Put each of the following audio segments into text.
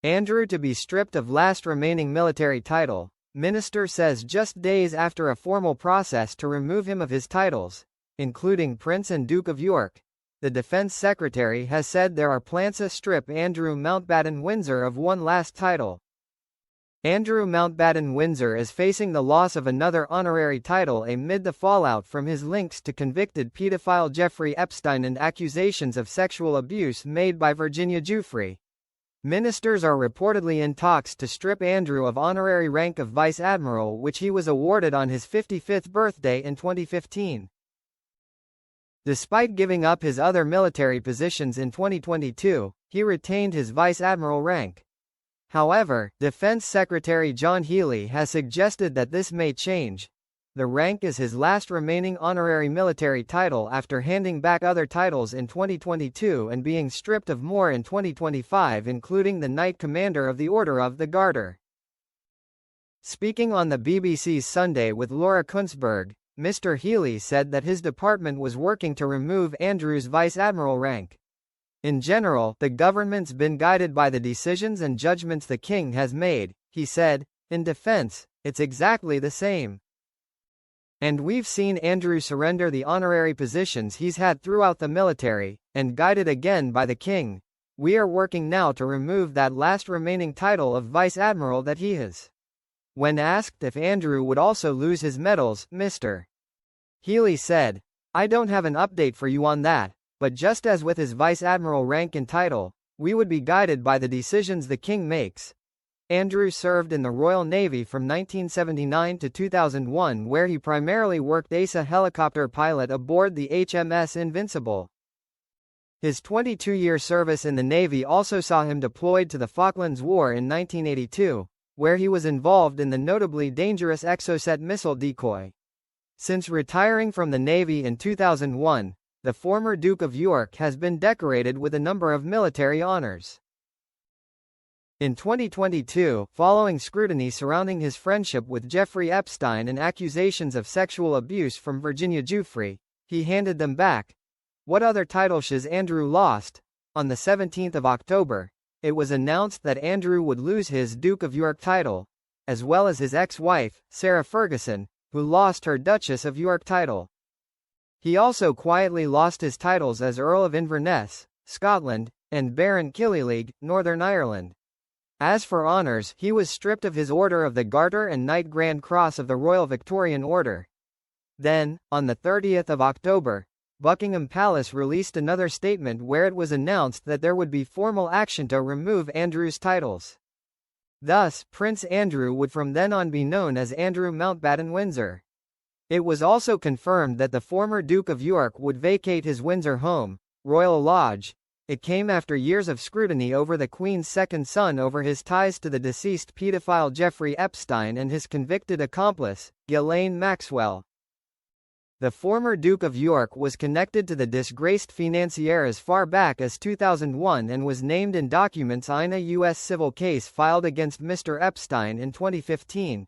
Andrew to be stripped of last remaining military title. Minister says just days after a formal process to remove him of his titles, including Prince and Duke of York, the Defense Secretary has said there are plans to strip Andrew Mountbatten-Windsor of one last title. Andrew Mountbatten-Windsor is facing the loss of another honorary title amid the fallout from his links to convicted pedophile Jeffrey Epstein and accusations of sexual abuse made by Virginia Giuffre. Ministers are reportedly in talks to strip Andrew of honorary rank of Vice Admiral, which he was awarded on his 55th birthday in 2015. Despite giving up his other military positions in 2022, he retained his Vice Admiral rank. However, Defense Secretary John Healey has suggested that this may change. The rank is his last remaining honorary military title after handing back other titles in 2022 and being stripped of more in 2025, including the Knight Commander of the Order of the Garter. Speaking on the BBC's Sunday with Laura Kunzberg, Mr. Healey said that his department was working to remove Andrew's Vice Admiral rank. In general, the government's been guided by the decisions and judgments the King has made, he said. In defense, it's exactly the same. And we've seen Andrew surrender the honorary positions he's had throughout the military, and guided again by the King. We are working now to remove that last remaining title of Vice Admiral that he has. When asked if Andrew would also lose his medals, Mr. Healey said, "I don't have an update for you on that, but just as with his Vice Admiral rank and title, we would be guided by the decisions the King makes." Andrew served in the Royal Navy from 1979 to 2001, where he primarily worked as a helicopter pilot aboard the HMS Invincible. His 22-year service in the Navy also saw him deployed to the Falklands War in 1982, where he was involved in the notably dangerous Exocet missile decoy. Since retiring from the Navy in 2001, the former Duke of York has been decorated with a number of military honors. In 2022, following scrutiny surrounding his friendship with Jeffrey Epstein and accusations of sexual abuse from Virginia Giuffre, he handed them back. What other title has Andrew lost? On the 17th of October, it was announced that Andrew would lose his Duke of York title, as well as his ex-wife, Sarah Ferguson, who lost her Duchess of York title. He also quietly lost his titles as Earl of Inverness, Scotland, and Baron Killyleague, Northern Ireland. As for honours, he was stripped of his Order of the Garter and Knight Grand Cross of the Royal Victorian Order. Then, on the 30th of October, Buckingham Palace released another statement where it was announced that there would be formal action to remove Andrew's titles. Thus, Prince Andrew would from then on be known as Andrew Mountbatten-Windsor. It was also confirmed that the former Duke of York would vacate his Windsor home, Royal Lodge. It came after years of scrutiny over the Queen's second son over his ties to the deceased pedophile Jeffrey Epstein and his convicted accomplice, Ghislaine Maxwell. The former Duke of York was connected to the disgraced financier as far back as 2001 and was named in documents in a U.S. civil case filed against Mr. Epstein in 2015.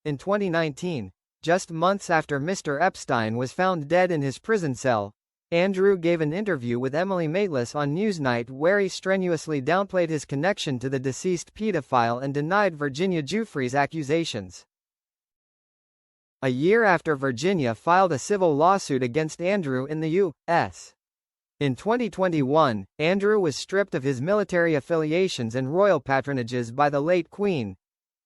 In 2019, just months after Mr. Epstein was found dead in his prison cell, Andrew gave an interview with Emily Maitlis on Newsnight where he strenuously downplayed his connection to the deceased pedophile and denied Virginia Giuffre's accusations. A year after Virginia filed a civil lawsuit against Andrew in the U.S. In 2021, Andrew was stripped of his military affiliations and royal patronages by the late Queen.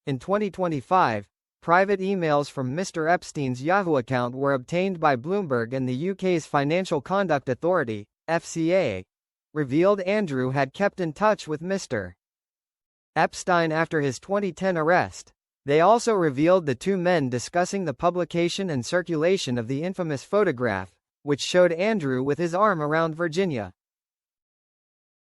In 2025, private emails from Mr. Epstein's Yahoo account were obtained by Bloomberg, and the UK's Financial Conduct Authority, FCA, revealed Andrew had kept in touch with Mr. Epstein after his 2010 arrest. They also revealed the two men discussing the publication and circulation of the infamous photograph, which showed Andrew with his arm around Virginia.